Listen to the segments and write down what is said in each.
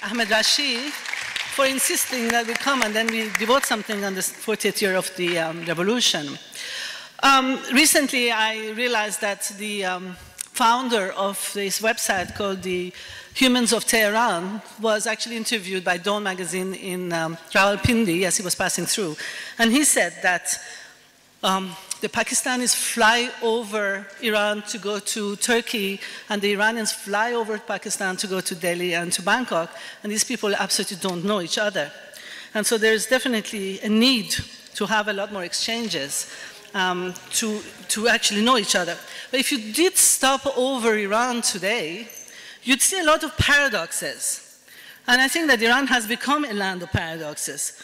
Ahmed Rashid for insisting that we come and then we devote something on the 40th year of the revolution. Recently, I realized that the founder of this website called the Humans of Tehran was actually interviewed by Dawn magazine in Rawalpindi as he was passing through. And he said that the Pakistanis fly over Iran to go to Turkey, and the Iranians fly over Pakistan to go to Delhi and to Bangkok, and these people absolutely don't know each other. And so there's definitely a need to have a lot more exchanges to actually know each other. But if you did stop over Iran today, you'd see a lot of paradoxes. And I think that Iran has become a land of paradoxes.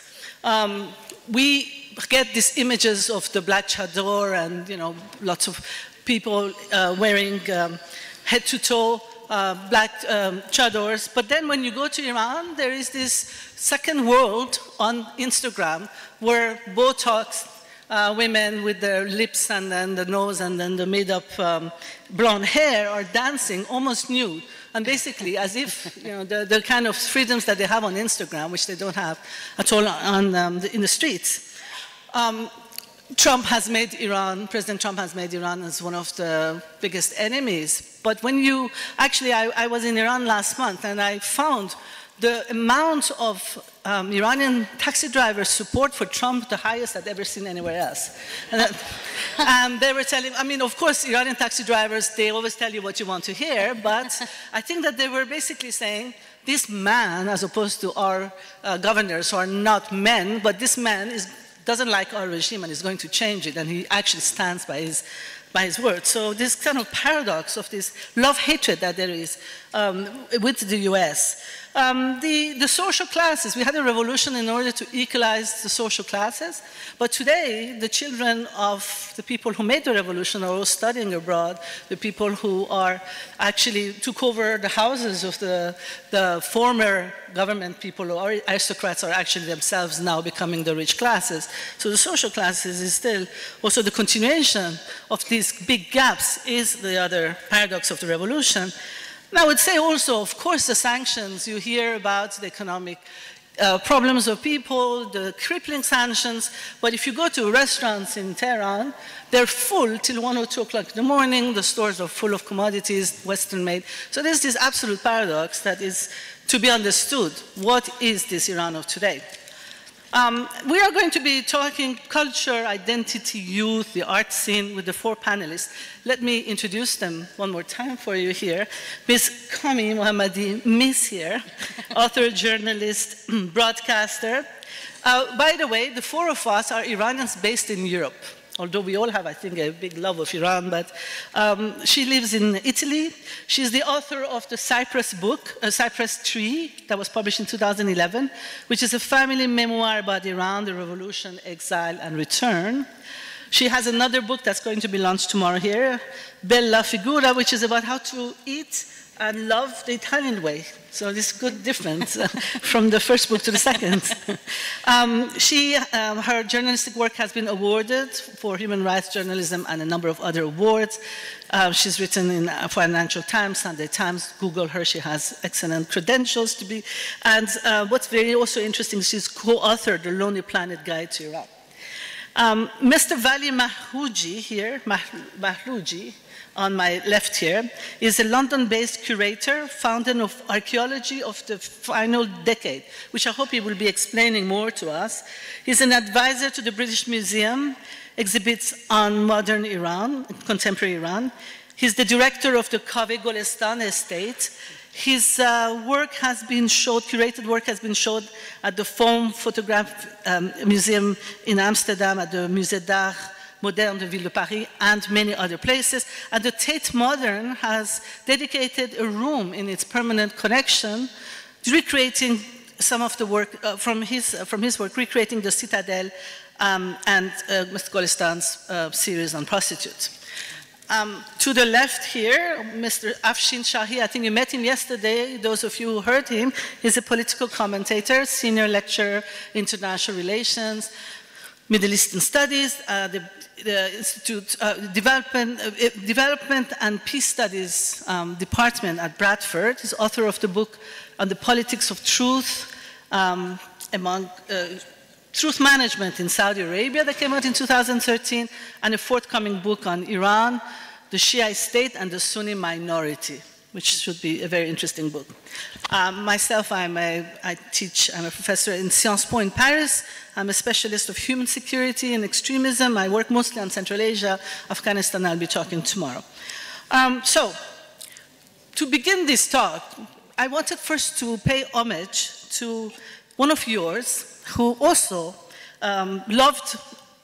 We get these images of the black chador and, you know, lots of people wearing head-to-toe black chadors. But then when you go to Iran, there is this second world on Instagram where Botox women with their lips and then the nose and then the made-up blonde hair are dancing almost nude. And basically, as if, you know, the kind of freedoms that they have on Instagram, which they don't have at all on, in the streets. Trump has made Iran, President Trump has made Iran as one of the biggest enemies. But when you, actually, I was in Iran last month and I found the amount of Iranian taxi drivers' support for Trump the highest I'd ever seen anywhere else. And they were telling, I mean, of course, Iranian taxi drivers, they always tell you what you want to hear, but I think that they were basically saying, this man, as opposed to our governors who are not men, but this man doesn't like our regime and is going to change it, and he actually stands by his word. So this kind of paradox of this love-hatred that there is with the US. The social classes, we had a revolution in order to equalize the social classes, but today the children of the people who made the revolution are all studying abroad, the people who are actually took over the houses of the former government people or aristocrats are actually themselves now becoming the rich classes. So the social classes is still also the continuation of these big gaps is the other paradox of the revolution. And I would say also, of course, the sanctions, you hear about the economic problems of people, the crippling sanctions, but if you go to restaurants in Tehran, they're full till 1 or 2 o'clock in the morning, the stores are full of commodities, Western made. So there's this absolute paradox that is to be understood. What is this Iran of today? We are going to be talking culture, identity, youth, the art scene with the 4 panelists. Let me introduce them one more time for you here. Ms. Kamin Mohammadi, Miss here, author, journalist, broadcaster. By the way, the 4 of us are Iranians based in Europe. Although we all have, I think, a big love of Iran, but she lives in Italy. She's the author of the Cyprus book, Cyprus Tree, that was published in 2011, which is a family memoir about Iran, the revolution, exile, and return. She has another book that's going to be launched tomorrow here, Bella Figura, which is about how to eat and love the Italian way. So this good difference from the first book to the second. Her journalistic work has been awarded for human rights journalism and a number of other awards. She's written in Financial Times, Sunday Times, Google her, she has excellent credentials to be. And what's very also interesting, she's co-authored the Lonely Planet Guide to Iraq. Mr. Vali Mahlouji here, Mahlouji, on my left here, is a London-based curator, founder of archaeology of the final decade, which I hope he will be explaining more to us. He's an advisor to the British Museum, exhibits on modern Iran, contemporary Iran. He's the director of the Kaveh Golestan estate. His work has been showed, curated work has been showed at the Foam Photograph Museum in Amsterdam, at the Musée d'Art Moderne de Ville de Paris, and many other places. And the Tate Modern has dedicated a room in its permanent collection, recreating some of the work from his work, recreating the Citadel and Mr. Golestan's series on prostitutes. To the left here, Mr. Afshin Shahi, I think you met him yesterday, those of you who heard him, he's a political commentator, senior lecturer, international relations, Middle Eastern Studies, the Institute Development and Peace Studies Department at Bradford. He's author of the book on the politics of truth among truth management in Saudi Arabia that came out in 2013, and a forthcoming book on Iran, the Shia state and the Sunni minority, which should be a very interesting book. Myself, I'm a professor in Sciences Po in Paris. I'm a specialist of human security and extremism. I work mostly on Central Asia, Afghanistan. I'll be talking tomorrow. So, to begin this talk, I wanted first to pay homage to one of yours who also loved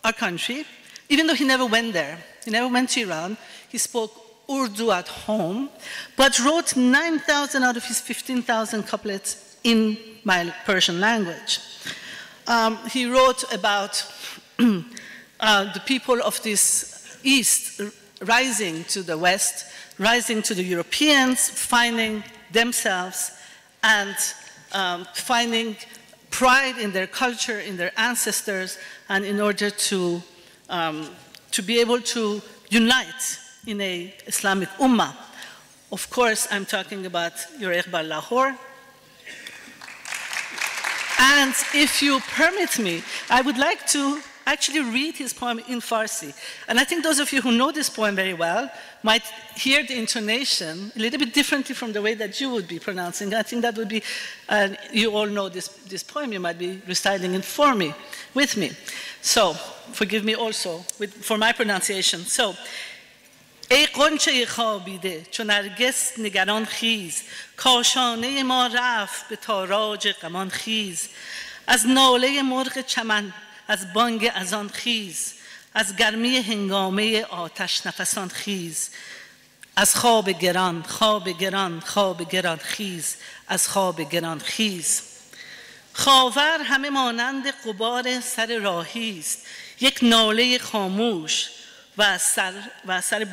our country, even though he never went there. He never went to Iran. He spoke Urdu at home, but wrote 9,000 out of his 15,000 couplets in my Persian language. He wrote about the people of this East rising to the West, rising to the Europeans, finding themselves and finding pride in their culture, in their ancestors, and in order to be able to unite in an Islamic ummah. Of course, I'm talking about your Iqbal Lahore. And if you permit me, I would like to actually read his poem in Farsi. And I think those of you who know this poem very well might hear the intonation a little bit differently from the way that you would be pronouncing. I think that would be, you all know this poem, you might be reciting it with me. So, forgive me also for my pronunciation. So, ای غنچه خوابیده چو نرگس نگران خیز کاشانه ما رفت به تاراج غمان خیز از ناله مرغ چمن از بانگ اذان خیز از گرمی هنگامه آتش نفسان خیز از خواب گران خواب گران خواب گران خیز از خواب گران خیز خاور همه مانند غبار سر راهی است یک ناله خاموش و سر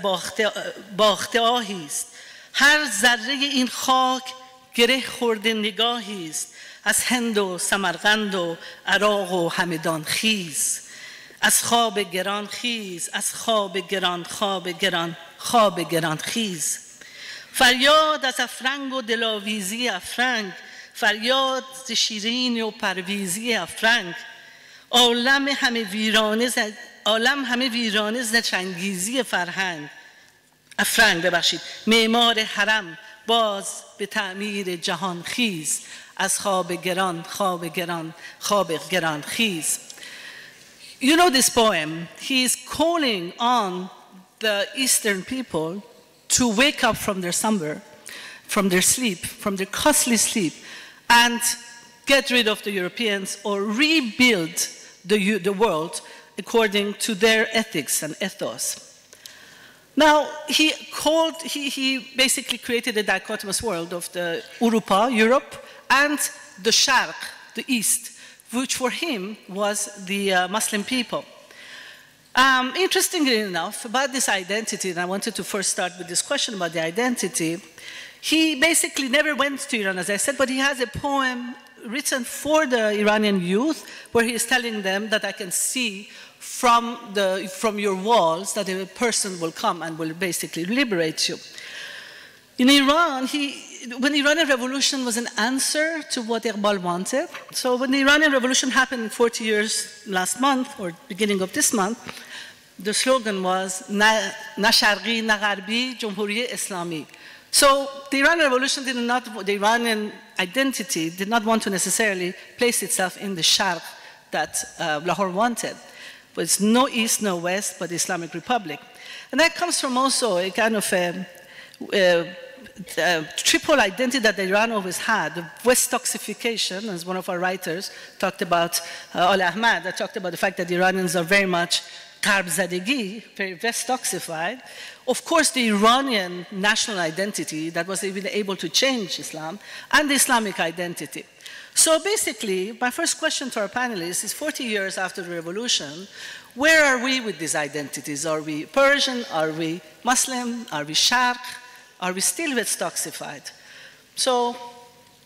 باخته آهی است هر ذره این خاک گره خورده نگاهی است از هند و سمرقند و عراق و همدان خیز از خواب گران خیز از خواب گران خواب گران خواب گران خیز فریاد از افرنگ و دلاویزی افرنگ فریاد ز شیرین و پرویزی افرنگ عالم همه ویرانه ز چنگیزی افرنگ معمار حرم باز به تعمیر جهان خیز از خواب گران خواب گران خواب گران خیز. You know this poem. He is calling on the Eastern people to wake up from their slumber, from their sleep, from their costly sleep, and get rid of the Europeans or rebuild the world according to their ethics and ethos. Now, he basically created a dichotomous world of the Europa, Europe, and the Sharq, the East, which for him was the Muslim people. Interestingly enough, about this identity, and I wanted to first start with this question about the identity, he basically never went to Iran, as I said, but he has a poem written for the Iranian youth where he is telling them that I can see from your walls that a person will come and will basically liberate you. In Iran, when the Iranian Revolution was an answer to what Iqbal wanted, so when the Iranian Revolution happened 40 years last month, or beginning of this month, the slogan was, Na Sharqi, na Gharbi, Jumhuriye Islami. So the Iranian Revolution the Iranian identity did not want to necessarily place itself in the Sharq that Lahore wanted. But it's no East, no West, but the Islamic Republic. And that comes from also a kind of triple identity that Iran always had. The Westoxification, as one of our writers talked about, Al Ahmad, that talked about the fact that the Iranians are very much Gharb Zadegi, very Westoxified. Of course, the Iranian national identity that was even able to change Islam, and the Islamic identity. So basically, my first question to our panelists is 40 years after the revolution, where are we with these identities? Are we Persian? Are we Muslim? Are we Sharq? Are we still Westoxified? So,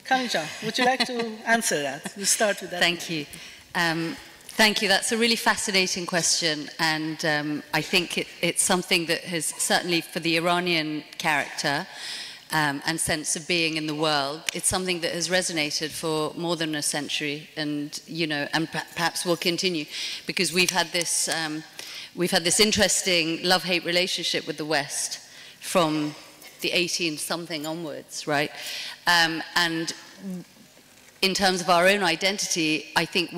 Kamija, would you like to answer that? We'll start with that. Thank you. Thank you. That's a really fascinating question, and I think it's something that has certainly, for the Iranian character and sense of being in the world, it's something that has resonated for more than a century, and and perhaps will continue, because we've had this interesting love-hate relationship with the West from the 18-something onwards, right? And in terms of our own identity, I think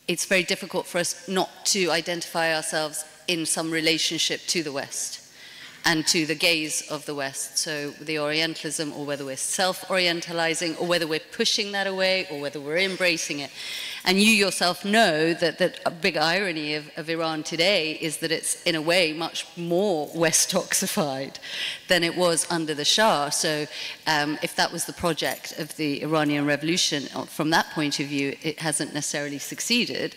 it's very difficult for us not to identify ourselves in some relationship to the West and to the gaze of the West. So the Orientalism, or whether we're self-orientalizing, or whether we're pushing that away, or whether we're embracing it. And you yourself know that a big irony of Iran today is that it's, in a way, much more West-oxified than it was under the Shah. So if that was the project of the Iranian Revolution, from that point of view, it hasn't necessarily succeeded.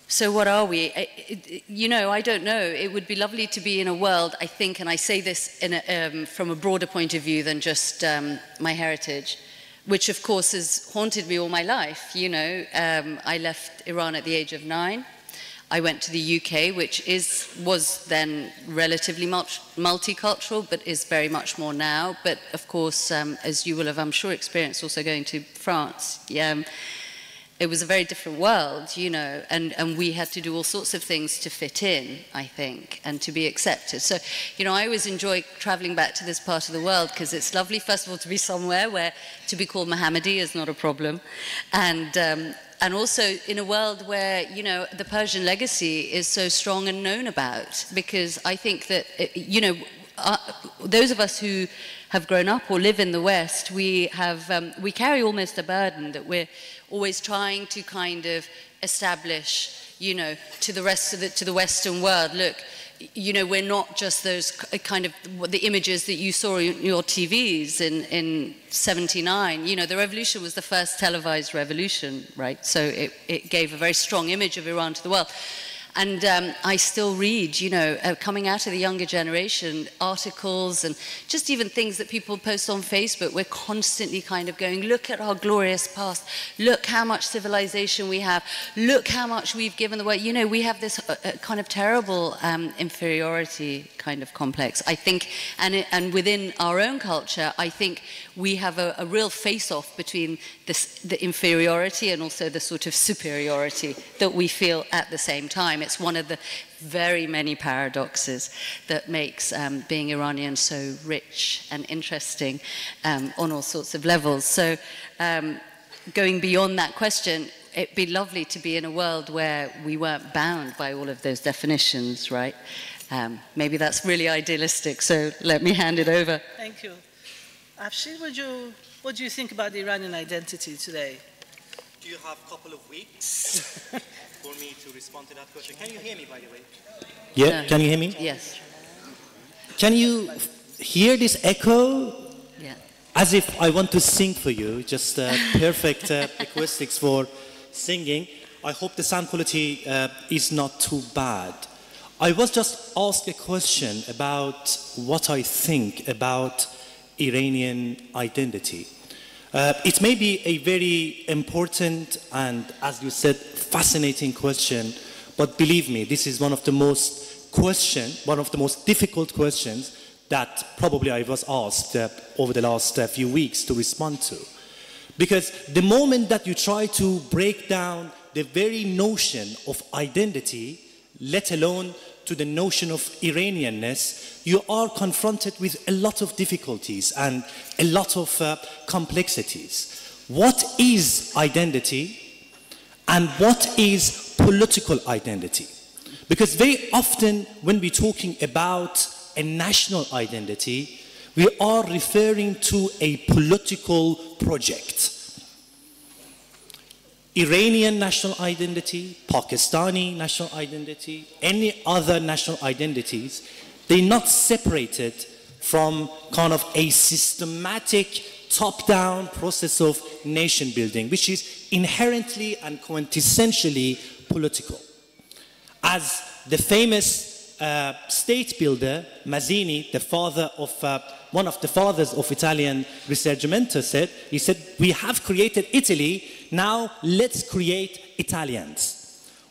So what are we? I don't know. It would be lovely to be in a world, I think, and I say this from a broader point of view than just my heritage, which of course has haunted me all my life. I left Iran at the age of 9. I went to the UK, which was then relatively multicultural, but is very much more now. But of course, as you will have, I'm sure, experienced also going to France, it was a very different world, and we had to do all sorts of things to fit in, I think, and to be accepted. So, I always enjoy traveling back to this part of the world, because it's lovely, first of all, to be somewhere where to be called Mohammadi is not a problem, and also in a world where, the Persian legacy is so strong and known about, because I think that, those of us who have grown up or live in the West, we carry almost a burden that we're always trying to kind of establish, to the Western world. Look, we're not just those kind of the images that you saw in your TVs in '79. The revolution was the first televised revolution, right? So it gave a very strong image of Iran to the world. And I still read, coming out of the younger generation, articles and just even things that people post on Facebook. We're constantly kind of going, look at our glorious past. Look how much civilization we have. Look how much we've given the world. We have this kind of terrible inferiority kind of complex, I think. And within our own culture, I think we have a real face-off between the inferiority and also the sort of superiority that we feel at the same time. It's one of the very many paradoxes that makes being Iranian so rich and interesting on all sorts of levels. So going beyond that question, it'd be lovely to be in a world where we weren't bound by all of those definitions, right? Maybe that's really idealistic, so let me hand it over. Thank you. Afshin, what do you think about the Iranian identity today? Do you have a couple of weeks for me to respond to that question? Can you hear me, by the way? Yeah, can you hear me? Yes. Can you hear this echo? Yeah. As if I want to sing for you, just perfect acoustics for singing. I hope the sound quality is not too bad. I was just asked a question about what I think about Iranian identity. It may be a very important and, as you said, fascinating question, but believe me, this is one of the most difficult questions that probably I was asked over the last few weeks to respond to. Because the moment that you try to break down the very notion of identity, let alone to the notion of Iranianness, you are confronted with a lot of difficulties and a lot of complexities. What is identity and what is political identity? Because very often when we're talking about a national identity, we are referring to a political project. Iranian national identity, Pakistani national identity, any other national identities, they're not separated from kind of a systematic top-down process of nation building, which is inherently and quintessentially political. As the famous state builder, Mazzini, the father of, one of the fathers of Italian Risorgimento said, he said, we have created Italy, now let's create Italians.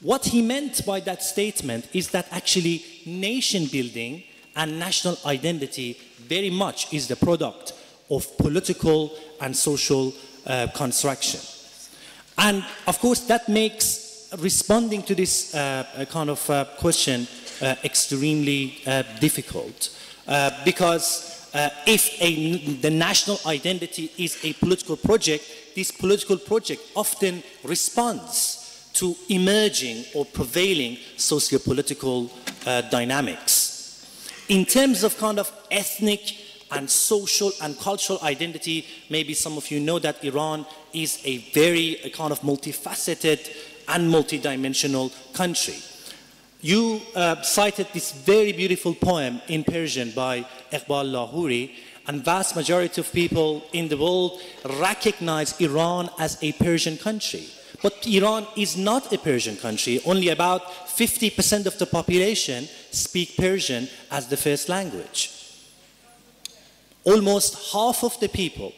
What he meant by that statement is that actually nation building and national identity very much is the product of political and social construction. And of course that makes responding to this kind of question extremely difficult because if the national identity is a political project, this political project often responds to emerging or prevailing socio-political dynamics. In terms of kind of ethnic and social and cultural identity, maybe some of you know that Iran is a very kind of multifaceted and multidimensional country. You cited this very beautiful poem in Persian by Iqbal Lahori, and vast majority of people in the world recognize Iran as a Persian country. But Iran is not a Persian country. Only about 50% of the population speak Persian as the first language. Almost half of the people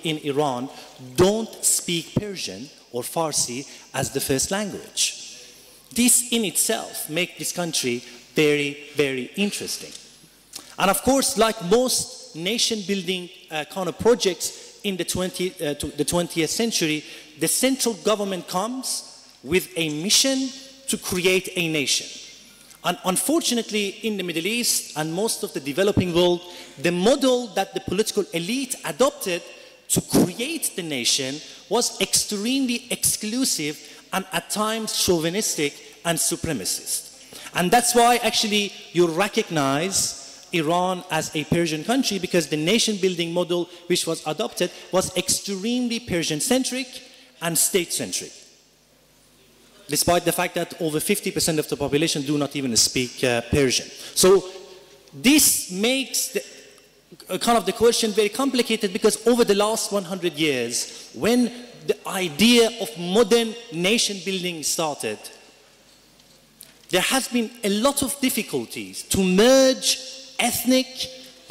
in Iran don't speak Persian or Farsi as the first language. This in itself makes this country very, very interesting. And of course, like most nation-building kind of projects in the 20th century, the central government comes with a mission to create a nation. And unfortunately, in the Middle East and most of the developing world, the model that the political elite adopted to create the nation was extremely exclusive and at times chauvinistic and supremacist. And that's why actually you recognize Iran as a Persian country, because the nation-building model which was adopted was extremely Persian-centric and state-centric, despite the fact that over 50% of the population do not even speak Persian. So this makes the question very complicated, because over the last 100 years, when the idea of modern nation-building started, there has been a lot of difficulties to merge ethnic,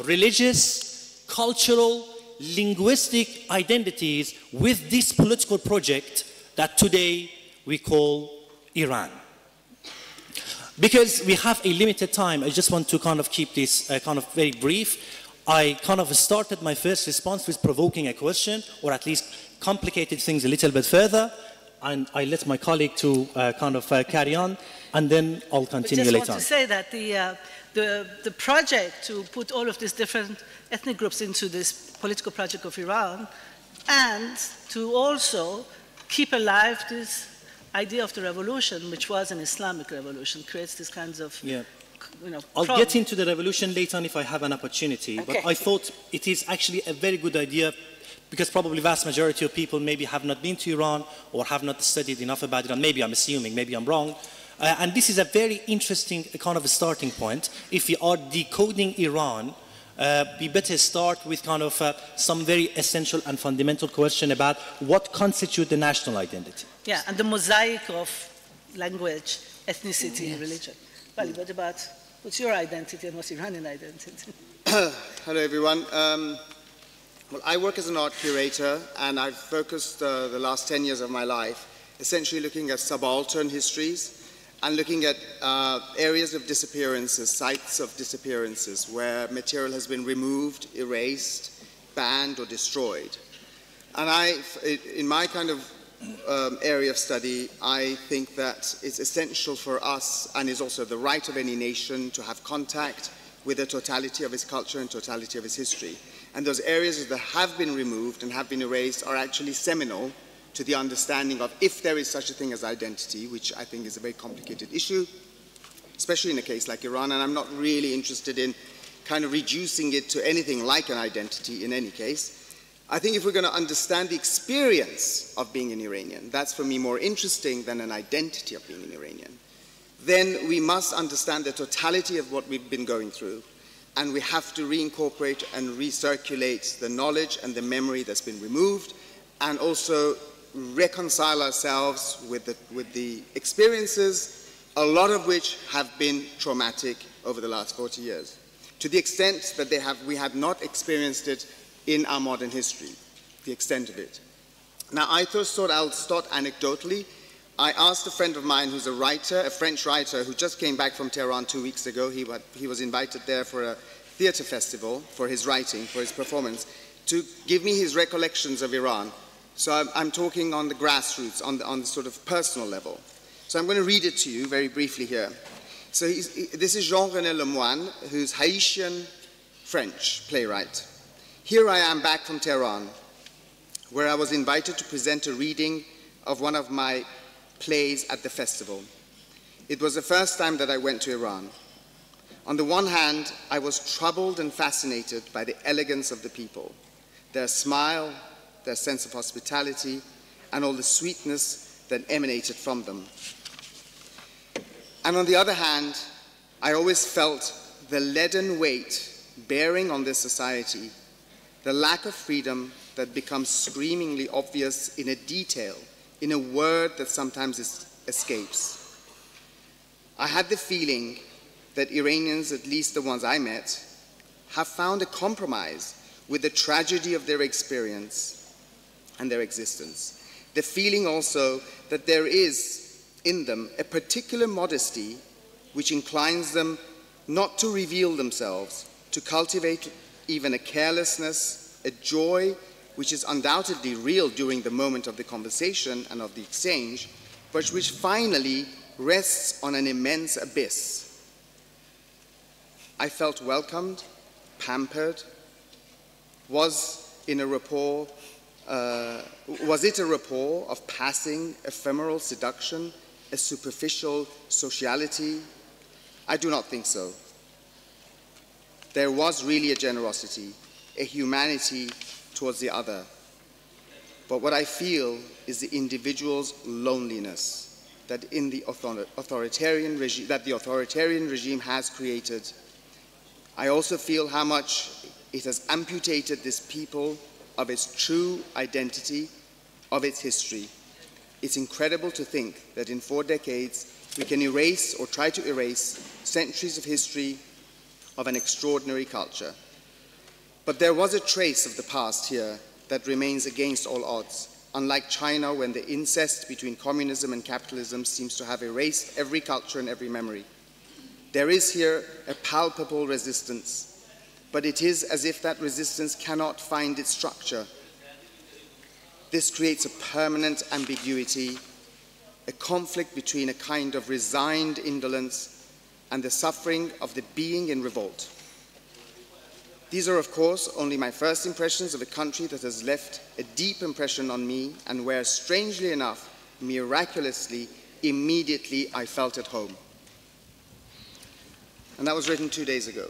religious, cultural, linguistic identities with this political project that today we call Iran. Because we have a limited time, I just want to kind of keep this kind of very brief. I kind of started my first response with provoking a question, or at least complicated things a little bit further, and I let my colleague to kind of carry on, and then I'll continue later on. I just want to say that the project to put all of these different ethnic groups into this political project of Iran, and to also keep alive this idea of the revolution, which was an Islamic revolution, creates these kinds of, I'll get into the revolution later on if I have an opportunity, but I thought it is actually a very good idea, because probably vast majority of people maybe have not been to Iran or have not studied enough about Iran. Maybe I'm assuming, maybe I'm wrong. And this is a very interesting kind of a starting point. If we are decoding Iran, we better start with kind of some very essential and fundamental question about what constitutes the national identity. Yeah, and the mosaic of language, ethnicity, and religion. Vali, what's your identity and what's Iranian identity? Hello, everyone. Well, I work as an art curator, and I've focused the last 10 years of my life essentially looking at subaltern histories and looking at areas of disappearances, sites of disappearances, where material has been removed, erased, banned, or destroyed. And in my kind of area of study, I think that it's essential for us, and is also the right of any nation, to have contact with the totality of its culture and totality of its history. And those areas that have been removed and have been erased are actually seminal to the understanding of if there is such a thing as identity, which I think is a very complicated issue, especially in a case like Iran. And I'm not really interested in kind of reducing it to anything like an identity in any case. I think if we're going to understand the experience of being an Iranian, that's for me more interesting than an identity of being an Iranian, then we must understand the totality of what we've been going through. And we have to reincorporate and recirculate the knowledge and the memory that's been removed, and also reconcile ourselves with the experiences a lot of which have been traumatic over the last 40 years, to the extent that we have not experienced it in our modern history, the extent of it. Now, I first thought I'll start anecdotally. I asked a friend of mine who's a writer, a French writer, who just came back from Tehran 2 weeks ago. He was invited there for a theater festival for his writing, for his performance, to give me his recollections of Iran. So I'm talking on the grassroots, on the sort of personal level. So I'm going to read it to you very briefly here. So this is Jean-René Lemoine, who's Haitian French playwright. Here I am back from Tehran, where I was invited to present a reading of one of my plays at the festival. It was the first time that I went to Iran. On the one hand, I was troubled and fascinated by the elegance of the people, their smile, their sense of hospitality, and all the sweetness that emanated from them. And on the other hand, I always felt the leaden weight bearing on this society, the lack of freedom that becomes screamingly obvious in a detail, in a word that sometimes escapes. I had the feeling that Iranians, at least the ones I met, have found a compromise with the tragedy of their experience and their existence. The feeling also that there is in them a particular modesty which inclines them not to reveal themselves, to cultivate even a carelessness, a joy which is undoubtedly real during the moment of the conversation and of the exchange, but which finally rests on an immense abyss. I felt welcomed, pampered. Was it a rapport of passing, ephemeral seduction, a superficial sociality? I do not think so. There was really a generosity, a humanity towards the other. But what I feel is the individual's loneliness that in the authoritarian regime has created. I also feel how much it has amputated this people of its true identity, of its history. It's incredible to think that in 4 decades we can erase or try to erase centuries of history of an extraordinary culture. But there was a trace of the past here that remains against all odds, unlike China, when the incest between communism and capitalism seems to have erased every culture and every memory. There is here a palpable resistance, but it is as if that resistance cannot find its structure. This creates a permanent ambiguity, a conflict between a kind of resigned indolence and the suffering of the being in revolt. These are, of course, only my first impressions of a country that has left a deep impression on me and where, strangely enough, miraculously, immediately I felt at home. And that was written 2 days ago.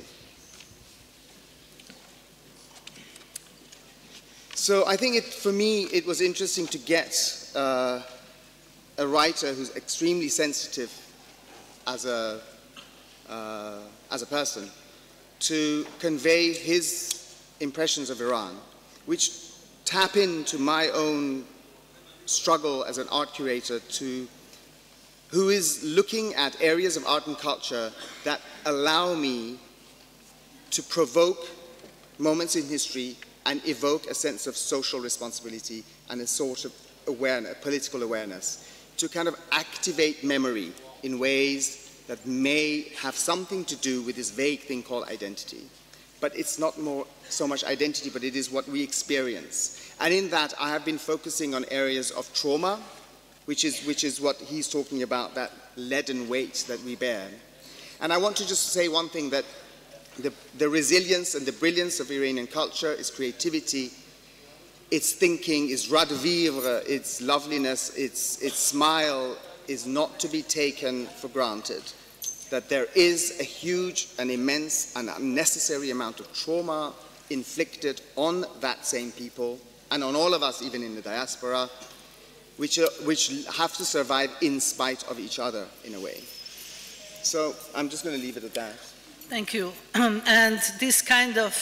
So I think for me, it was interesting to get a writer who's extremely sensitive as a person to convey his impressions of Iran, which tap into my own struggle as an art curator who is looking at areas of art and culture that allow me to provoke moments in history and evoke a sense of social responsibility and a sort of awareness, political awareness, to kind of activate memory in ways that may have something to do with this vague thing called identity. But it's not so much identity, but it is what we experience. And in that, I have been focusing on areas of trauma, which is what he's talking about, that leaden weight that we bear. And I want to just say one thing, that the resilience and the brilliance of Iranian culture, its creativity, its thinking, its joie de vivre, its loveliness, its smile, is not to be taken for granted. That there is a huge, an immense, and unnecessary amount of trauma inflicted on that same people, and on all of us, even in the diaspora, which have to survive in spite of each other, in a way. So I'm just going to leave it at that. Thank you. And this kind of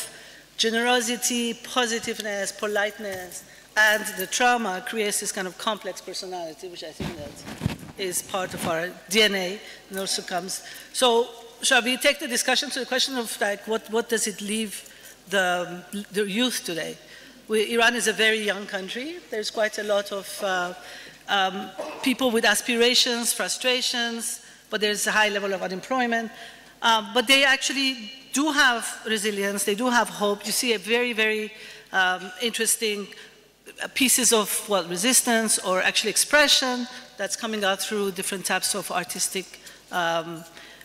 generosity, positiveness, politeness, and the trauma creates this kind of complex personality, which I think that is part of our DNA and also comes. So shall we take the discussion to the question of like what does it leave the youth today? Iran is a very young country. There's quite a lot of people with aspirations, frustrations, but there's a high level of unemployment. But they actually do have resilience, they do have hope. You see a very, very interesting pieces of, well, resistance or actually expression that's coming out through different types of artistic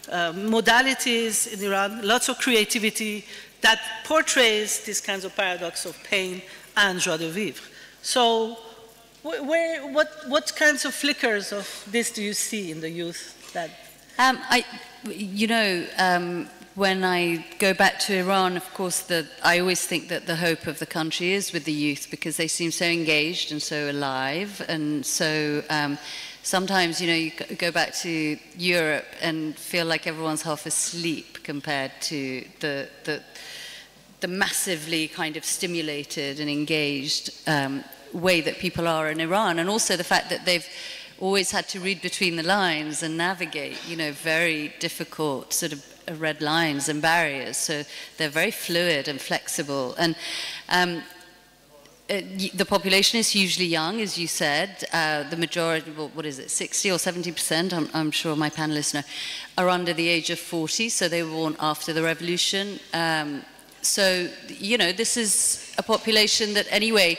modalities in Iran. Lots of creativity that portrays these kinds of paradox of pain and joie de vivre. So what kinds of flickers of this do you see in the youth? That when I go back to Iran, of course, I always think that the hope of the country is with the youth because they seem so engaged and so alive. And so sometimes, you go back to Europe and feel like everyone's half asleep compared to the massively kind of stimulated and engaged way that people are in Iran. And also the fact that they've always had to read between the lines and navigate, very difficult sort of red lines and barriers. So they're very fluid and flexible. And the population is hugely young, as you said. The majority, what is it, 60 or 70%, I'm sure my panelists know, are under the age of 40, so they were born after the revolution. So, this is a population that anyway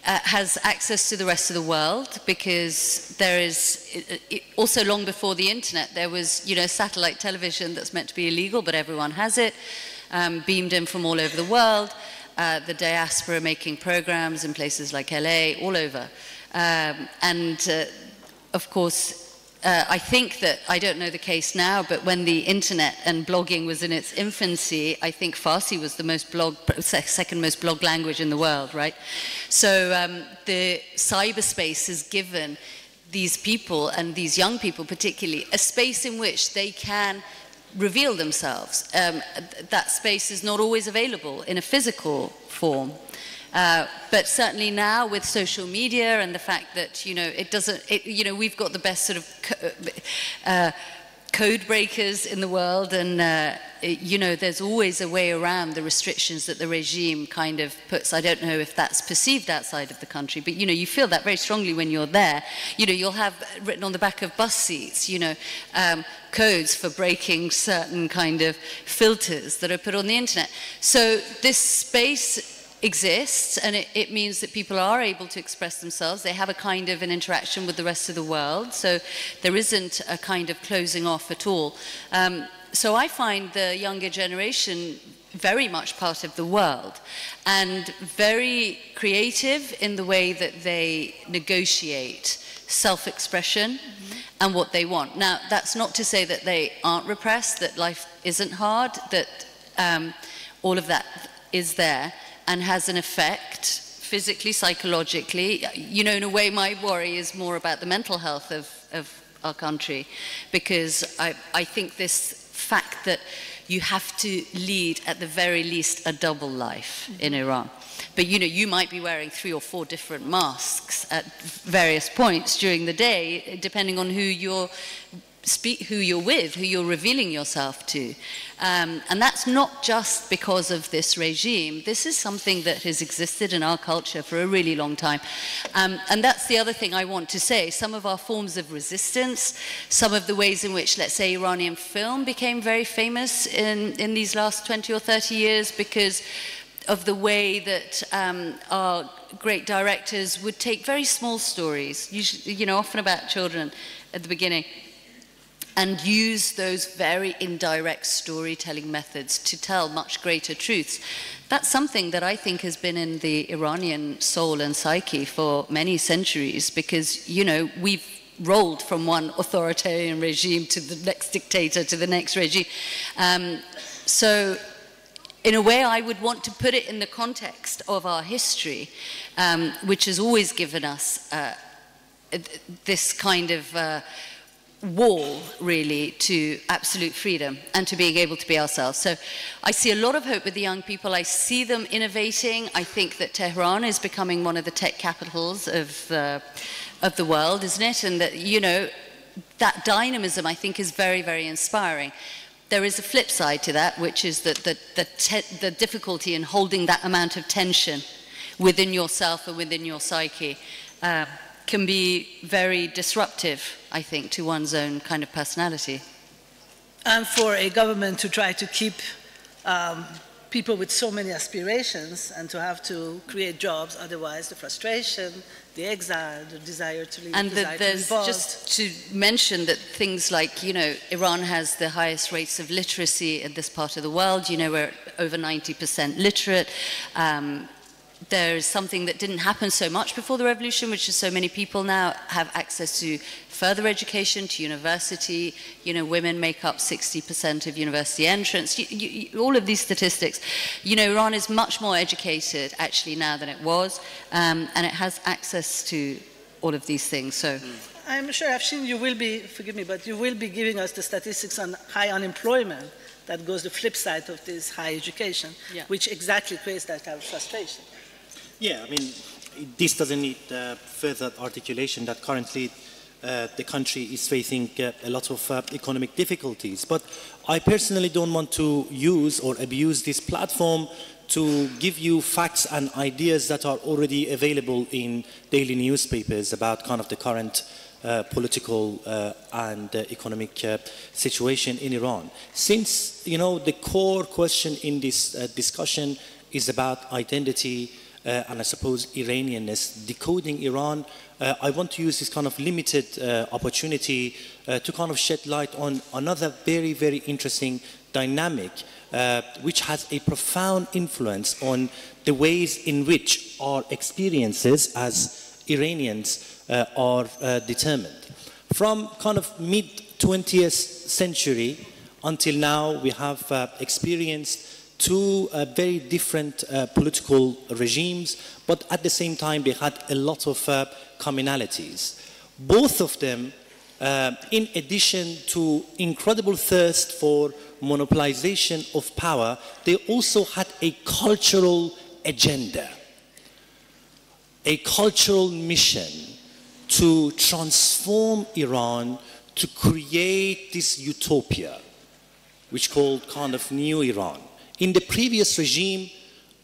has access to the rest of the world because there is, also long before the internet, there was, satellite television that's meant to be illegal, but everyone has it, beamed in from all over the world, the diaspora making programs in places like LA, all over. Of course, I think that, I don't know the case now, but when the internet and blogging was in its infancy, I think Farsi was the second most blogged language in the world, right? So the cyberspace has given these people, and these young people particularly, a space in which they can reveal themselves. That space is not always available in a physical form. But certainly now with social media and the fact that, we've got the best sort of code breakers in the world, and, there's always a way around the restrictions that the regime kind of puts. I don't know if that's perceived outside of the country, but, you feel that very strongly when you're there. You'll have written on the back of bus seats, codes for breaking certain kind of filters that are put on the internet. So this space exists, and it means that people are able to express themselves. They have a kind of an interaction with the rest of the world, so there isn't a kind of closing off at all. So I find the younger generation very much part of the world and very creative in the way that they negotiate self-expression and what they want. Now, that's not to say that they aren't repressed, that life isn't hard, that all of that is there and has an effect physically, psychologically. In a way, my worry is more about the mental health of our country, because I think this fact that you have to lead at the very least a double life in Iran. But you might be wearing 3 or 4 different masks at various points during the day, depending on who you're with, who you're revealing yourself to. And that's not just because of this regime. This is something that has existed in our culture for a really long time. And that's the other thing I want to say. Some of our forms of resistance, some of the ways in which, let's say, Iranian film became very famous in these last 20 or 30 years because of the way that our great directors would take very small stories, usually, often about children at the beginning, and use those very indirect storytelling methods to tell much greater truths. That's something that I think has been in the Iranian soul and psyche for many centuries because, we've rolled from one authoritarian regime to the next dictator to the next regime. So in a way, I would want to put it in the context of our history, which has always given us this kind of wall, really, to absolute freedom and to being able to be ourselves. So I see a lot of hope with the young people. I see them innovating. I think that Tehran is becoming one of the tech capitals of the world, isn't it? And that, that dynamism, I think, is very, very inspiring. There is a flip side to that, which is that the difficulty in holding that amount of tension within yourself and within your psyche can be very disruptive, I think, to one's own kind of personality. And for a government to try to keep people with so many aspirations and to have to create jobs, otherwise the frustration, the exile, the desire to leave, and there's just to mention that things like, you know, Iran has the highest rates of literacy in this part of the world. You know, we're over 90% literate. There's something that didn't happen so much before the revolution, which is so many people now have access to further education, to university. You know, women make up 60% of university entrance. All of these statistics. You know, Iran is much more educated actually now than it was, and it has access to all of these things. So I'm sure, Afshin, you will be, forgive me, but you will be giving us the statistics on high unemployment that goes the flip side of this high education, which exactly creates that kind of frustration. Yeah, I mean, this doesn't need further articulation that currently the country is facing a lot of economic difficulties. But I personally don't want to use or abuse this platform to give you facts and ideas that are already available in daily newspapers about kind of the current political and economic situation in Iran. Since, you know, the core question in this discussion is about identity, and I suppose Iranianness, decoding Iran, I want to use this kind of limited opportunity to kind of shed light on another very, very interesting dynamic which has a profound influence on the ways in which our experiences as Iranians are determined. From kind of mid-20th century until now, we have experienced two very different political regimes, but at the same time they had a lot of commonalities. Both of them, in addition to incredible thirst for monopolization of power, they also had a cultural agenda, a cultural mission to transform Iran, to create this utopia, which called kind of New Iran. In the previous regime,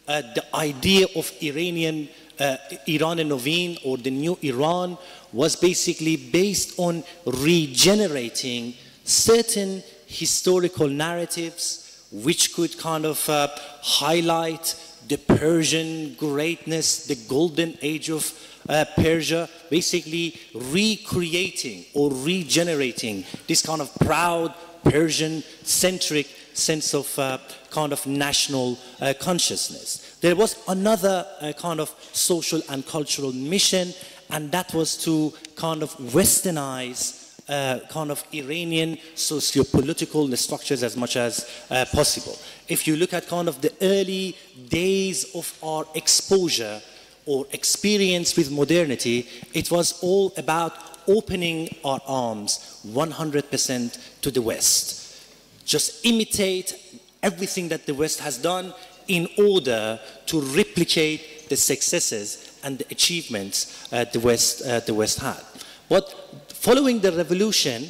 the idea of Iran Novin, or the New Iran, was basically based on regenerating certain historical narratives which could kind of highlight the Persian greatness, the golden age of Persia, basically recreating or regenerating this kind of proud Persian-centric sense of kind of national consciousness. There was another kind of social and cultural mission, and that was to kind of westernize kind of Iranian socio-political structures as much as possible. If you look at kind of the early days of our exposure or experience with modernity, it was all about opening our arms 100% to the West. Just imitate everything that the West has done in order to replicate the successes and the achievements the West had. But following the revolution,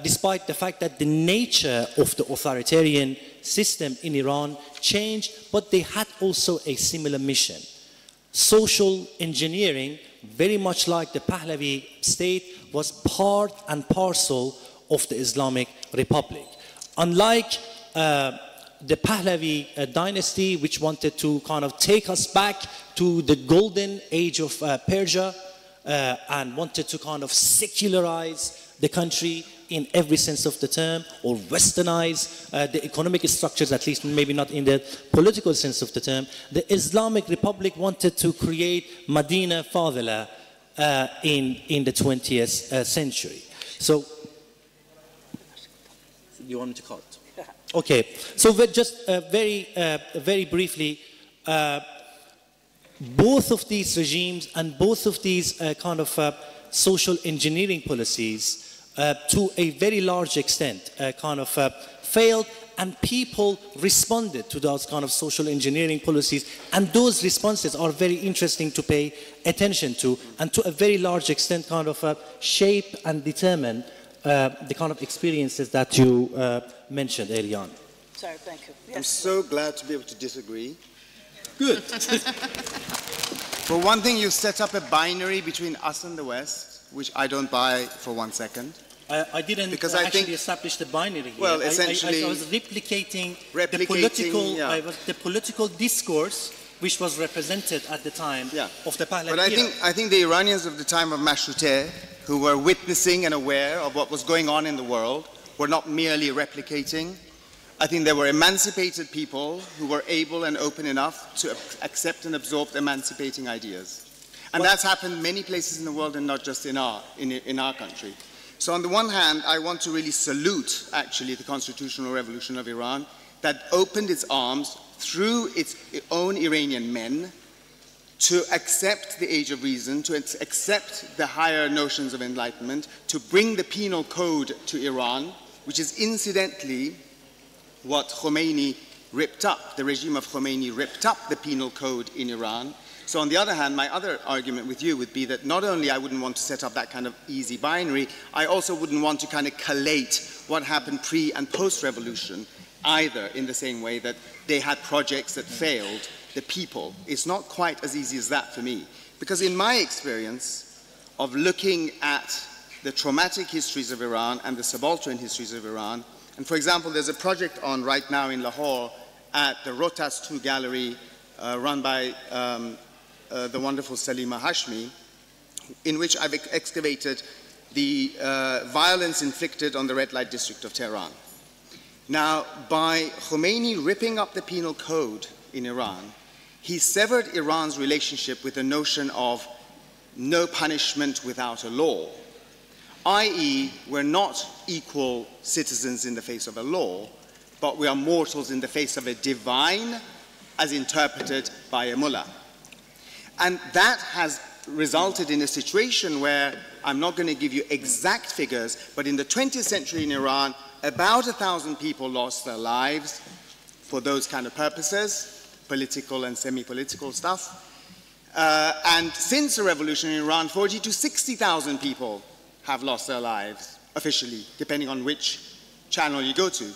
despite the fact that the nature of the authoritarian system in Iran changed, but they had also a similar mission. Social engineering, very much like the Pahlavi state, was part and parcel of the Islamic Republic. Unlike the Pahlavi dynasty, which wanted to kind of take us back to the golden age of Persia and wanted to kind of secularize the country in every sense of the term, or westernize the economic structures, at least maybe not in the political sense of the term, the Islamic Republic wanted to create Medina Fadila in the 20th century. So, you want me to cut? Okay, so just very briefly, both of these regimes and both of these kind of social engineering policies to a very large extent kind of failed, and people responded to those kind of social engineering policies, and those responses are very interesting to pay attention to, and to a very large extent kind of shape and determine the kind of experiences that you mentioned early on. Sorry, thank you. Yes. I'm so glad to be able to disagree. Good. For one thing, you set up a binary between us and the West, which I don't buy for 1 second. I didn't because I actually think, establish the binary here. Well, essentially, I was replicating yeah. the political discourse which was represented at the time of the Pahlavi But era. I think the Iranians of the time of Mashruteh, who were witnessing and aware of what was going on in the world, were not merely replicating. I think they were emancipated people who were able and open enough to accept and absorb emancipating ideas. And that's happened many places in the world, and not just in our country. So on the one hand, I want to really salute, actually, the constitutional revolution of Iran that opened its arms through its own Iranian men to accept the age of reason, to accept the higher notions of enlightenment, to bring the penal code to Iran, which is incidentally what Khomeini ripped up. The regime of Khomeini ripped up the penal code in Iran. So on the other hand, my other argument with you would be that not only I wouldn't want to set up that kind of easy binary, I also wouldn't want to kind of collate what happened pre- and post-revolution either, in the same way that they had projects that failed the people. It's not quite as easy as that for me. Because in my experience of looking at the traumatic histories of Iran and the subaltern histories of Iran, and for example, there's a project on right now in Lahore at the Rotas 2 Gallery run by the wonderful Salima Hashmi, in which I've excavated the violence inflicted on the red light district of Tehran. Now, by Khomeini ripping up the penal code in Iran, he severed Iran's relationship with the notion of no punishment without a law, i.e., we're not equal citizens in the face of a law, but we are mortals in the face of a divine as interpreted by a mullah. And that has resulted in a situation where, I'm not going to give you exact figures, but in the 20th century in Iran, about 1,000 people lost their lives for those kind of purposes, political and semi-political stuff. And since the revolution in Iran, 40 to 60,000 people have lost their lives, officially, depending on which channel you go to.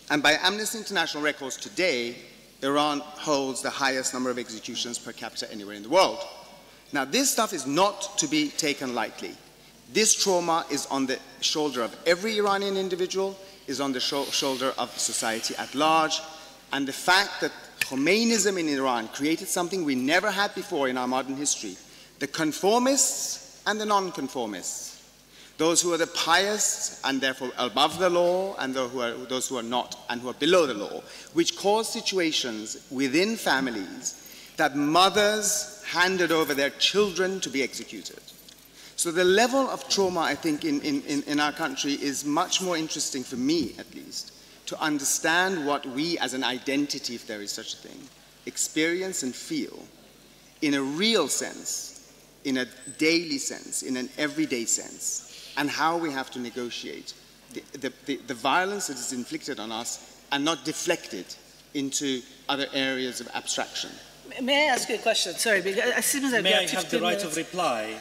And by Amnesty International records today, Iran holds the highest number of executions per capita anywhere in the world. Now, this stuff is not to be taken lightly. This trauma is on the shoulder of every Iranian individual, is on the shoulder of society at large, and the fact that Khomeinism in Iran created something we never had before in our modern history, the conformists and the non-conformists. Those who are the pious and therefore above the law, and those who are not and who are below the law, which cause situations within families that mothers handed over their children to be executed. So the level of trauma, I think, in our country is much more interesting for me, at least, to understand what we as an identity, if there is such a thing, experience and feel in a real sense, in a daily sense, in an everyday sense, and how we have to negotiate the violence that is inflicted on us and not deflected into other areas of abstraction. May I ask you a question? Sorry, because it seems like May I have the right minutes. of reply?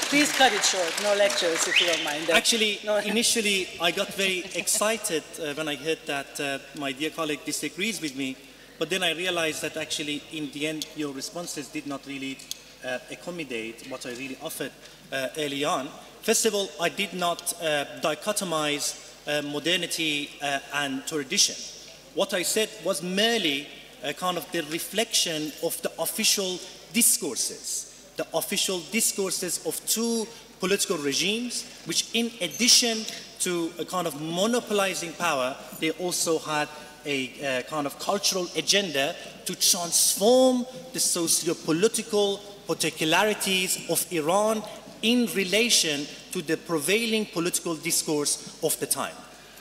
Please cut it short. No lectures, if you don't mind. Actually, no. initially, I got very excited when I heard that my dear colleague disagrees with me, but then I realized that actually, in the end, your responses did not really accommodate what I really offered early on. First of all, I did not dichotomize modernity and tradition. What I said was merely kind of the reflection of the official discourses of two political regimes, which in addition to a kind of monopolizing power, they also had a kind of cultural agenda to transform the socio-political particularities of Iran in relation to the prevailing political discourse of the time.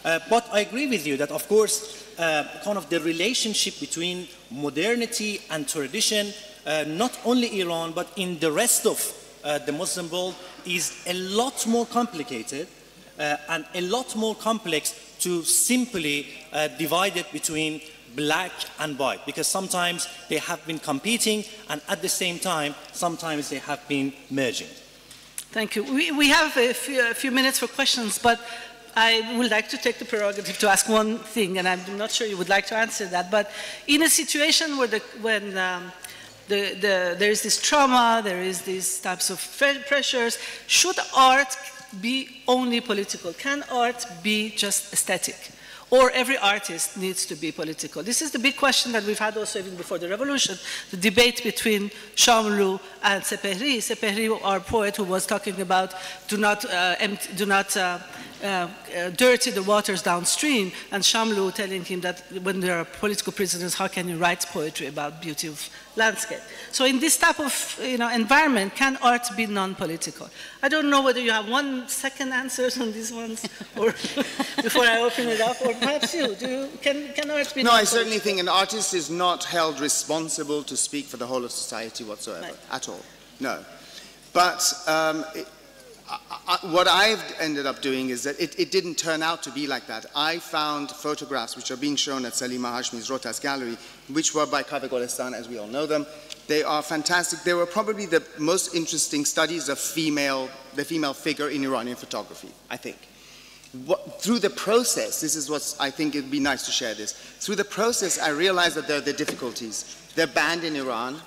But I agree with you that, of course, kind of the relationship between modernity and tradition, not only Iran, but in the rest of the Muslim world, is a lot more complicated and a lot more complex to simply divide it between black and white, because sometimes they have been competing and at the same time, sometimes they have been merging. Thank you. We have a few minutes for questions, but I would like to take the prerogative to ask one thing, and I'm not sure you would like to answer that, but in a situation where there is this trauma, there is these types of pressures, should art be only political? Can art be just aesthetic? Or every artist needs to be political? This is the big question that we've had also even before the revolution, the debate between Shamlou and Sepehri. Sepehri, our poet, who was talking about do not dirty the waters downstream, and Shamlou telling him that when there are political prisoners, how can you write poetry about beauty of landscape? So in this type of environment, can art be non-political? I don't know whether you have 1 second answers on these ones, or before I open it up, or perhaps you. Can art be No, I certainly think an artist is not held responsible to speak for the whole of society whatsoever, right. At all. No. But what I've ended up doing is that it didn't turn out to be like that. I found photographs which are being shown at Salima Hashmi's Rotas Gallery, which were by Kaveh Golestan, as we all know them. They are fantastic. They were probably the most interesting studies of the female figure in Iranian photography, I think. Through the process, this is what I think it'd be nice to share this. Through the process, I realized that there are the difficulties. They're banned in Iran.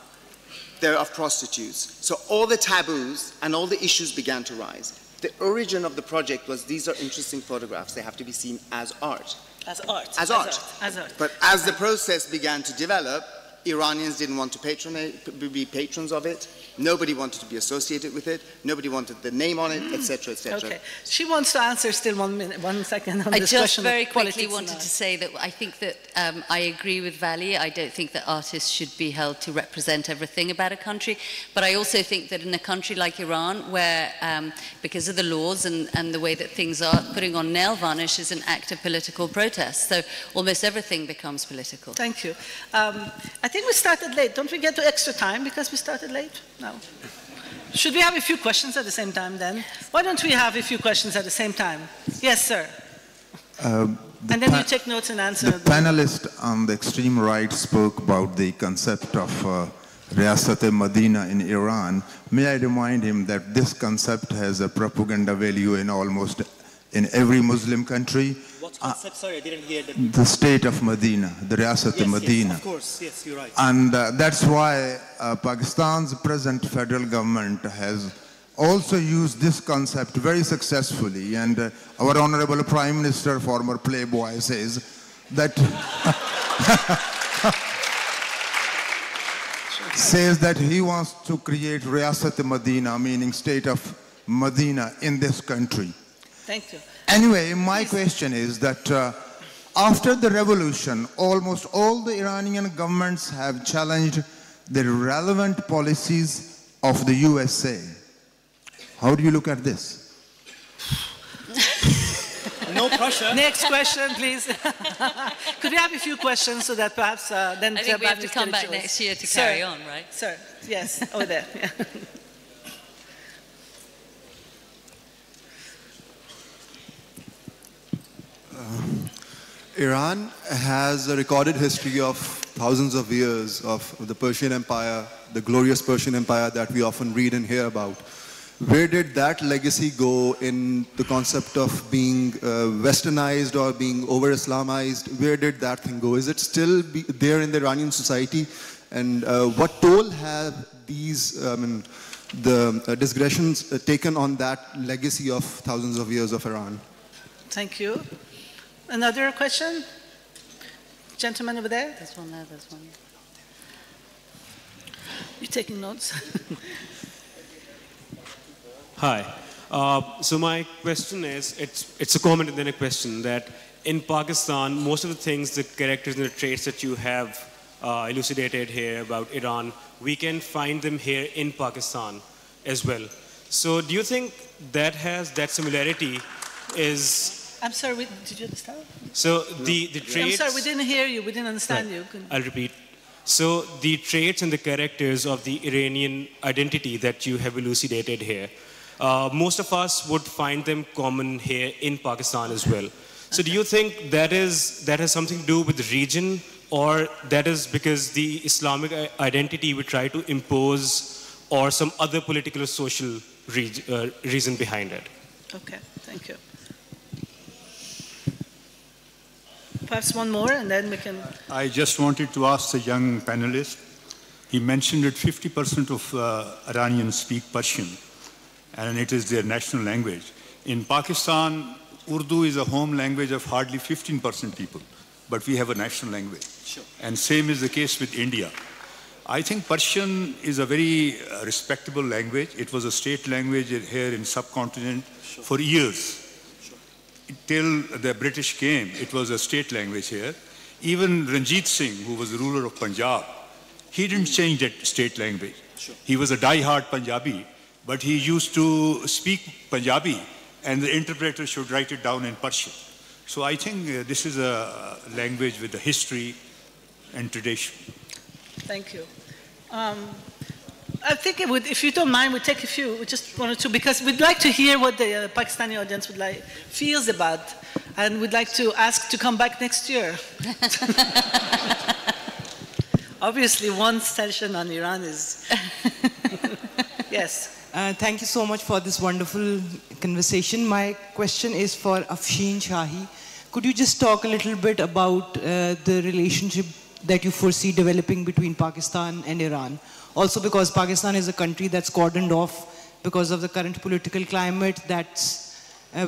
They're of prostitutes. So all the taboos and all the issues began to rise. The origin of the project was these are interesting photographs. They have to be seen as art. As art. As art. As art. But as the process began to develop, Iranians didn't want to be patrons of it. Nobody wanted to be associated with it. Nobody wanted the name on it, etc., etc. Okay. She wants to answer still 1 minute, 1 second on this question. I just very quickly wanted to say that I think that I agree with Vali. I don't think that artists should be held to represent everything about a country. But I also think that in a country like Iran, where because of the laws and the way that things are, putting on nail varnish is an act of political protest. So almost everything becomes political. Thank you. I think we started late. Don't we get to extra time because we started late? No. Should we have a few questions at the same time then? Why don't we have a few questions at the same time? Yes, sir. And then you take notes and answer. The panelist on the extreme right spoke about the concept of Riyasat-e-Madina in Iran. May I remind him that this concept has a propaganda value in almost in every Muslim country. What concept? Sorry, I didn't hear that. The state of Medina, the Riyasat-e-Madina. Yes, of course, yes, you're right. And that's why Pakistan's present federal government has also used this concept very successfully. And our Honorable Prime Minister, former Playboy, says that says that he wants to create Riyasat-e-Madina, meaning state of Medina in this country. Thank you. Anyway, my question is that after the revolution, almost all the Iranian governments have challenged the relevant policies of the USA. How do you look at this? No pressure. Next question, please. Could we have a few questions so that perhaps then... I think we have to come back next year to carry on, right? Sir, yes, over there. Yeah. Iran has a recorded history of thousands of years of the Persian Empire, the glorious Persian Empire that we often read and hear about. Where did that legacy go in the concept of being westernized or being over-Islamized? Where did that thing go? Is it still there in the Iranian society? And what toll have these, the digressions taken on that legacy of thousands of years of Iran? Thank you. Another question? Gentleman over there? There's one there, there's one. You taking notes? Hi. So my question is, it's a comment and then a question, that in Pakistan, most of the things, the characters and the traits that you have elucidated here about Iran, we can find them here in Pakistan as well. So do you think that that similarity is... I'm sorry, did you understand? So the traits... I'm sorry, we didn't hear you, we didn't understand you. I'll repeat. So the traits and the characters of the Iranian identity that you have elucidated here, most of us would find them common here in Pakistan as well. So do you think that has something to do with the region, or that is because the Islamic identity we try to impose, or some other political or social reason behind it? Okay, thank you. Perhaps one more and then we can... I just wanted to ask the young panelist. He mentioned that 50% of Iranians speak Persian, and it is their national language. In Pakistan, Urdu is a home language of hardly 15% people, but we have a national language. Sure. And same is the case with India. I think Persian is a very respectable language. It was a state language here in subcontinent for years. Till the British came, it was a state language here. Even Ranjit Singh, who was the ruler of Punjab, he didn't change that state language. Sure. He was a die-hard Punjabi, but he used to speak Punjabi, and the interpreter should write it down in Persian. So I think this is a language with a history and tradition. Thank you. I think it would, if you don't mind, we'll take a few, just one or two, because we'd like to hear what the Pakistani audience feels about, and we'd like to ask to come back next year. Obviously, one session on Iran is... Yes. Thank you so much for this wonderful conversation. My question is for Afshin Shahi. Could you just talk a little bit about the relationship that you foresee developing between Pakistan and Iran? Also because Pakistan is a country that's cordoned off because of the current political climate that's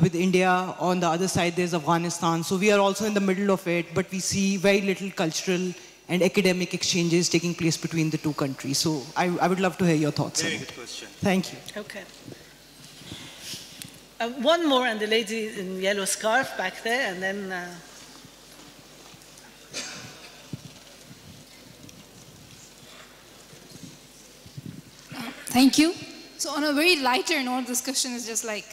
with India. On the other side, there's Afghanistan. So we are also in the middle of it, but we see very little cultural and academic exchanges taking place between the two countries. So I would love to hear your thoughts on it. Very good question. Thank you. Okay. One more, and the lady in yellow scarf back there, and then... Thank you. So on a very lighter note, this question is just like,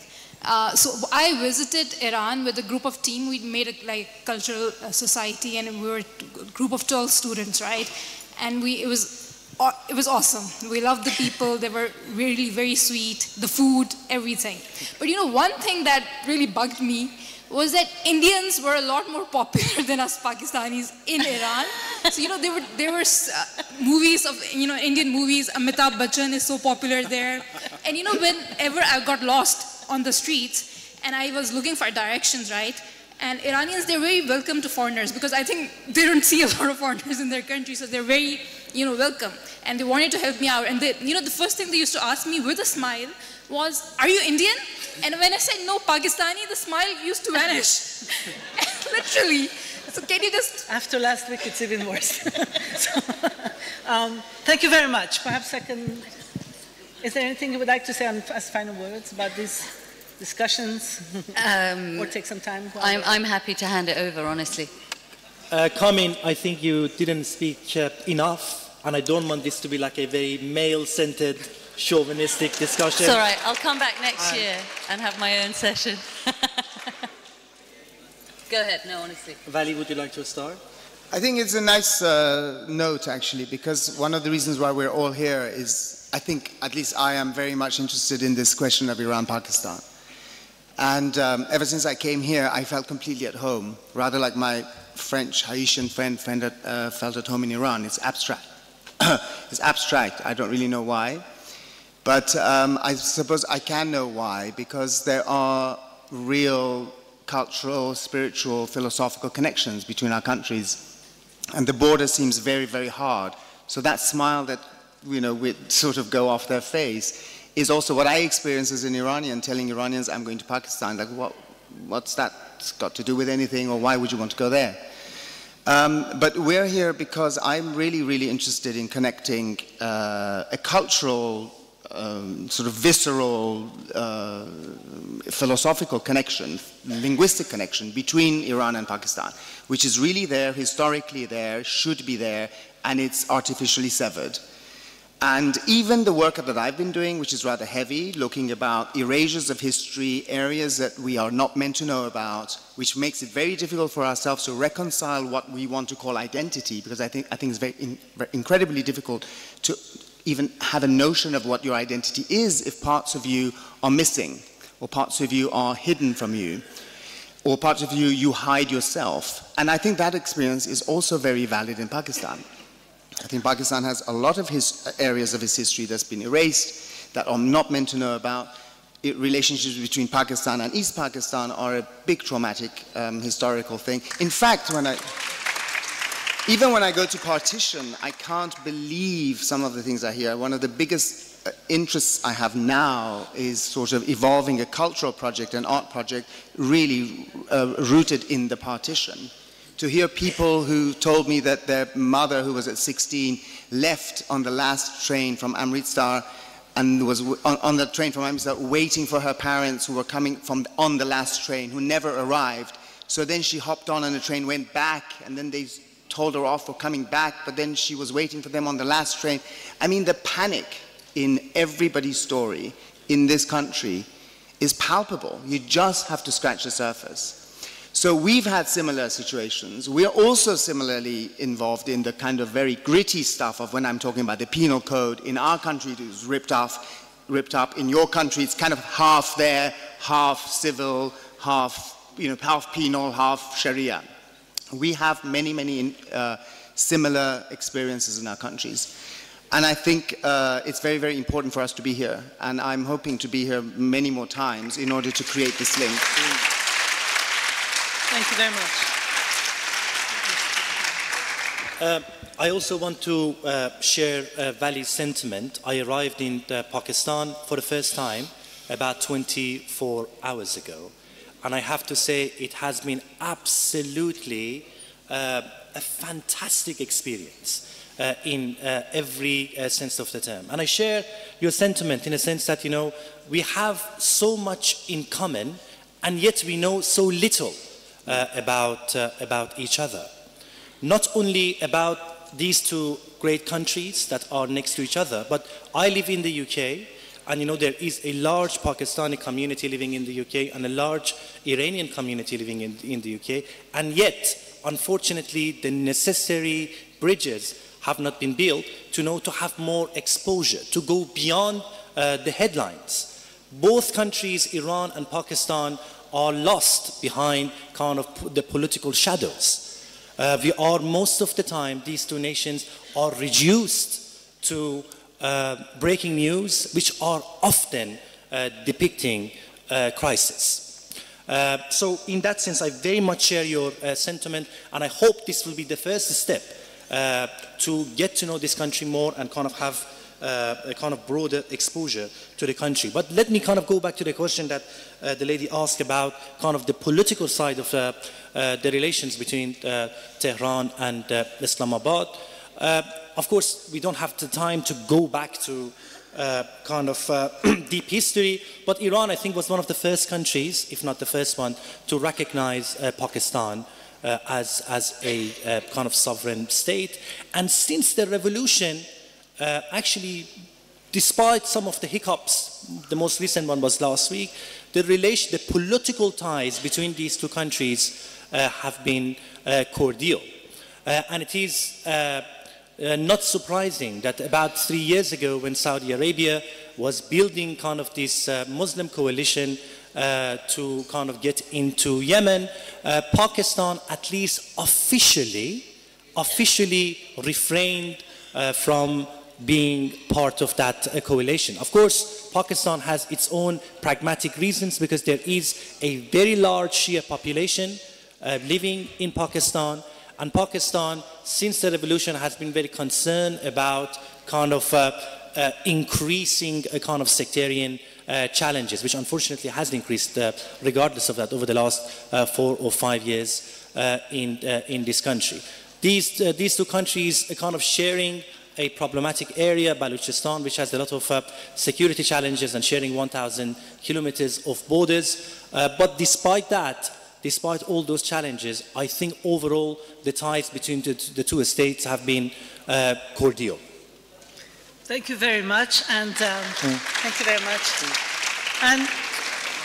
so I visited Iran with a group of team. We made a cultural society, and we were a group of 12 students, right? And it was awesome. We loved the people. They were really very sweet, the food, everything. But you know, one thing that really bugged me was that Indians were a lot more popular than us Pakistanis in Iran. So, you know, there were movies of, you know, Indian movies. Amitabh Bachchan is so popular there. And, you know, whenever I got lost on the streets and I was looking for directions, right? And Iranians, they're very welcome to foreigners because I think they don't see a lot of foreigners in their country. So they're very, you know, welcome. And they wanted to help me out. And they, you know, the first thing they used to ask me with a smile was, "Are you Indian?" And when I said no, Pakistani, the smile used to vanish. Literally. So can you just... After last week, it's even worse. Thank you very much. Perhaps I can... Is there anything you would like to say as final words about these discussions? Or take some time? I'm happy to hand it over, honestly. Kamin, I think you didn't speak enough, and I don't want this to be like a very male-centered, chauvinistic discussion. It's all right. I'll come back next year and have my own session. Go ahead. No, honestly. Vali, would you like to start? I think it's a nice note, actually, because one of the reasons why we're all here is, I think, at least I am very much interested in this question of Iran-Pakistan. And ever since I came here, I felt completely at home, rather like my French Haitian friend that felt at home in Iran. It's abstract. It's abstract. I don't really know why. But I suppose I can know why, because there are real cultural, spiritual, philosophical connections between our countries. And the border seems very, very hard. So that smile that, you know, would sort of go off their face is also what I experience as an Iranian, telling Iranians I'm going to Pakistan. Like, what's that got to do with anything, or why would you want to go there? But we're here because I'm really, really interested in connecting a cultural, sort of visceral, philosophical connection, linguistic connection between Iran and Pakistan, which is really there, historically there, should be there, and it's artificially severed. And even the work that I've been doing, which is rather heavy, looking about erasures of history, areas that we are not meant to know about, which makes it very difficult for ourselves to reconcile what we want to call identity, because I think it's very incredibly difficult to even have a notion of what your identity is if parts of you are missing, or parts of you are hidden from you, or parts of you hide yourself. And I think that experience is also very valid in Pakistan. I think Pakistan has a lot of areas of its history that's been erased, that are not meant to know about. Relationships between Pakistan and East Pakistan are a big traumatic historical thing. In fact, even when I go to partition, I can't believe some of the things I hear. One of the biggest interests I have now is sort of evolving a cultural project, an art project, really rooted in the partition. To hear people who told me that their mother, who was at 16, left on the last train from Amritsar, and was on the train from Amritsar waiting for her parents who were coming on the last train, who never arrived. So then she hopped on a train, went back, and then they told her off for coming back, but then she was waiting for them on the last train. I mean, the panic in everybody's story in this country is palpable. You just have to scratch the surface. So we've had similar situations. We are also similarly involved in the kind of very gritty stuff of when I'm talking about the penal code. In our country, it was ripped up. In your country, it's kind of half there, half civil, half penal, half Sharia. We have many, many similar experiences in our countries. And I think it's very, very important for us to be here. And I'm hoping to be here many more times in order to create this link. Thank you very much. I also want to share Vali's sentiment. I arrived in Pakistan for the first time about 24 hours ago. And I have to say it has been absolutely a fantastic experience in every sense of the term. And I share your sentiment in a sense that, we have so much in common, and yet we know so little about each other. Not only about these two great countries that are next to each other, but I live in the UK, and there is a large Pakistani community living in the UK and a large Iranian community living in the UK, and yet, unfortunately, the necessary bridges have not been built to have more exposure, to go beyond the headlines. Both countries, Iran and Pakistan, are lost behind kind of the political shadows. We are, most of the time, these two nations are reduced to breaking news, which are often depicting crisis. So in that sense, I very much share your sentiment, and I hope this will be the first step to get to know this country more and kind of have a kind of broader exposure to the country. But let me kind of go back to the question that the lady asked about kind of the political side of the relations between Tehran and Islamabad. Of course, we don't have the time to go back to kind of deep history, but Iran, I think, was one of the first countries, if not the first one, to recognize Pakistan as a kind of sovereign state. And since the revolution, actually, despite some of the hiccups, the most recent one was last week, the political ties between these two countries have been cordial. And it is not surprising that about 3 years ago, when Saudi Arabia was building kind of this Muslim coalition to kind of get into Yemen, Pakistan at least officially refrained from being part of that coalition. Of course, Pakistan has its own pragmatic reasons, because there is a very large Shia population living in Pakistan, and Pakistan, since the revolution, has been very concerned about kind of increasing a kind of sectarian challenges, which unfortunately has increased regardless of that over the last 4 or 5 years in this country. These two countries are kind of sharing a problematic area, Balochistan, which has a lot of security challenges, and sharing 1,000 kilometers of borders. But despite that, despite all those challenges, I think overall the ties between the two states have been cordial. Thank you very much, and thank you very much. And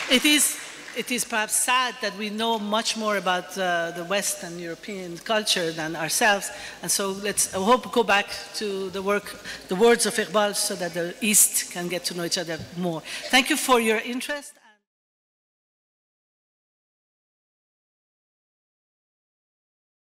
it is it is perhaps sad that we know much more about the Western European culture than ourselves. And so let's, I hope, go back to the words of Iqbal so that the East can get to know each other more. Thank you for your interest.